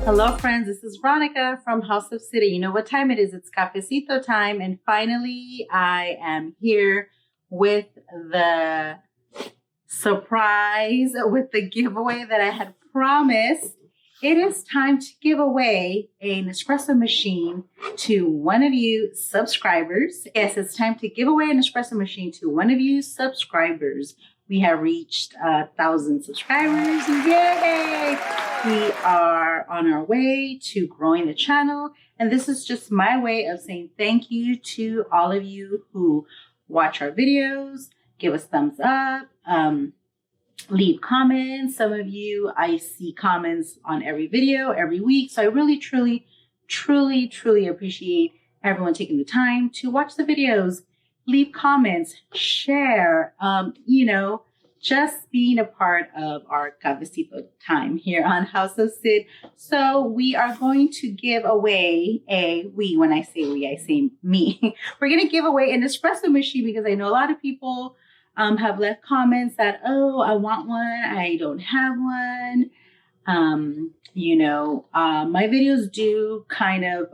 Hello friends, this is Veronica from House of Cid. You know what time it is? It's cafecito time, and finally I am here with the surprise, with the giveaway that I had promised. It is time to give away an espresso machine to one of you subscribers. Yes, it's time to give away an espresso machine to one of you subscribers. We have reached 1,000 subscribers. Yay! We are on our way to growing the channel. And this is just my way of saying thank you to all of you who watch our videos, give us thumbs up, leave comments. Some of you, I see comments on every video, every week. So I really, truly appreciate everyone taking the time to watch the videos, leave comments, share, just being a part of our cafecito time here on House of Cid. So we are going to give away when I say we, I say me. We're going to give away an espresso machine because I know a lot of people have left comments that, oh, I want one, I don't have one. My videos do kind of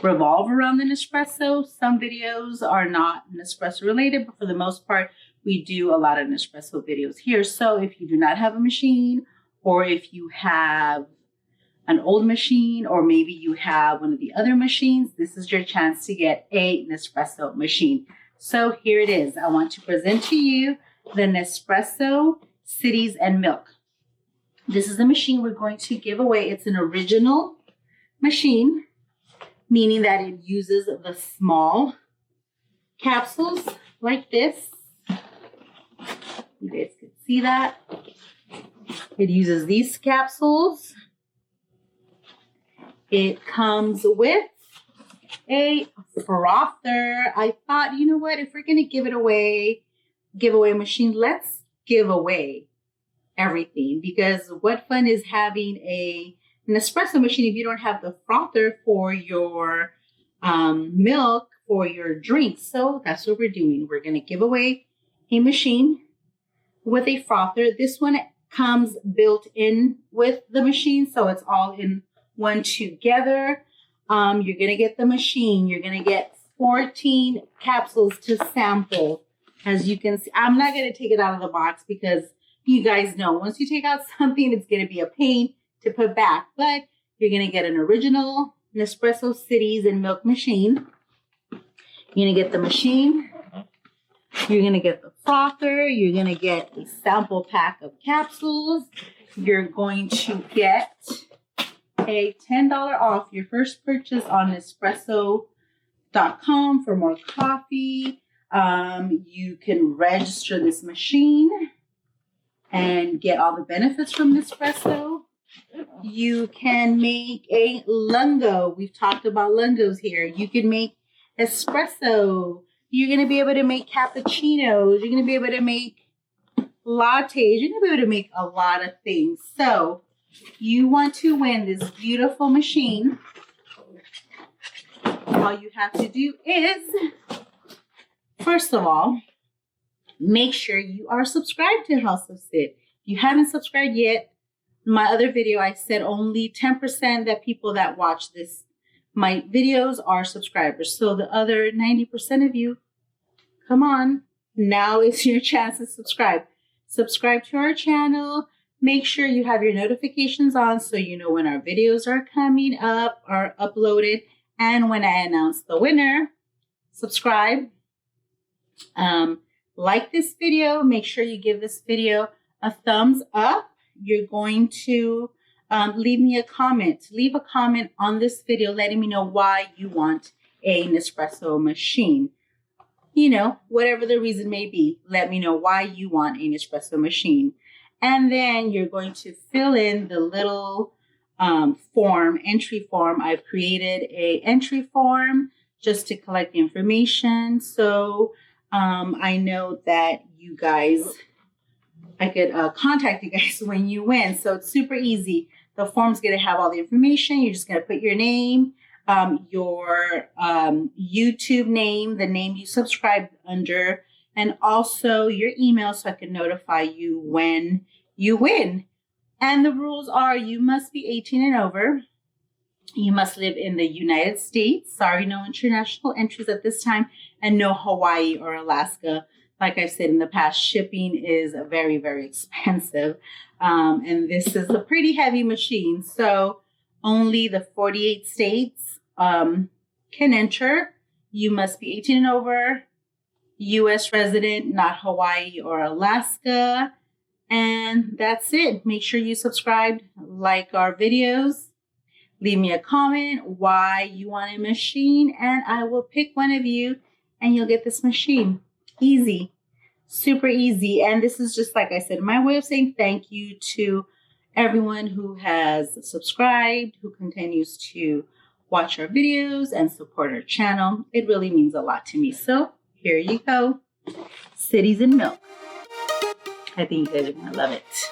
revolve around the Nespresso. Some videos are not Nespresso related, but for the most part, we do a lot of Nespresso videos here. So if you do not have a machine, or if you have an old machine, or maybe you have one of the other machines, this is your chance to get a Nespresso machine. So here it is. I want to present to you the Nespresso Cities and Milk. This is the machine we're going to give away. It's an original machine, meaning that it uses the small capsules like this. You guys can see that. It uses these capsules. It comes with a frother. I thought, you know what, if we're going to give away a machine, let's give away everything, because what fun is having an espresso machine if you don't have the frother for your milk, for your drinks. So that's what we're doing. We're going to give away a machine with a frother. This one comes built in with the machine, so it's all in one together. You're going to get the machine. You're going to get 14 capsules to sample. As you can see, I'm not going to take it out of the box because you guys know once you take out something, it's going to be a pain to put back. But you're going to get an original Nespresso Cities and Milk machine. You're going to get the machine. You're going to get the frother. You're going to get a sample pack of capsules. You're going to get a $10 off your first purchase on Nespresso.com for more coffee. You can register this machine and get all the benefits from Nespresso. You can make a lungo. We've talked about lungos here. You can make espresso. You're going to be able to make cappuccinos. You're going to be able to make lattes. You're going to be able to make a lot of things. So you want to win this beautiful machine. All you have to do is, first of all, make sure you are subscribed to House of Cid. If you haven't subscribed yet, in my other video, I said only 10% that people that watch my videos are subscribers. So the other 90% of you, come on, now is your chance to subscribe. Subscribe to our channel. Make sure you have your notifications on so you know when our videos are coming up or uploaded. And when I announce the winner, subscribe. Like this video. Make sure you give this video a thumbs up. You're going to leave me a comment. Leave a comment on this video letting me know why you want a Nespresso machine. You know, whatever the reason may be, let me know why you want a Nespresso machine. And then you're going to fill in the little entry form. I've created a entry form just to collect the information. So I know that you guys, I could contact you guys when you win. So it's super easy. The form's going to have all the information. You're just going to put your name, your YouTube name, the name you subscribed under, and also your email so I can notify you when you win. And the rules are you must be 18 and over. You must live in the United States. Sorry, no international entries at this time, and no Hawaii or Alaska. Like I said in the past, shipping is very, very expensive. And this is a pretty heavy machine. So only the 48 states can enter. You must be 18 and over, U.S. resident, not Hawaii or Alaska. And that's it. Make sure you subscribe, like our videos. Leave me a comment why you want a machine, and I will pick one of you and you'll get this machine. Easy, super easy. And this is just, like I said, my way of saying thank you to everyone who has subscribed, who continues to watch our videos and support our channel. It really means a lot to me. So here you go. Cities and milk. I think you guys are going to love it.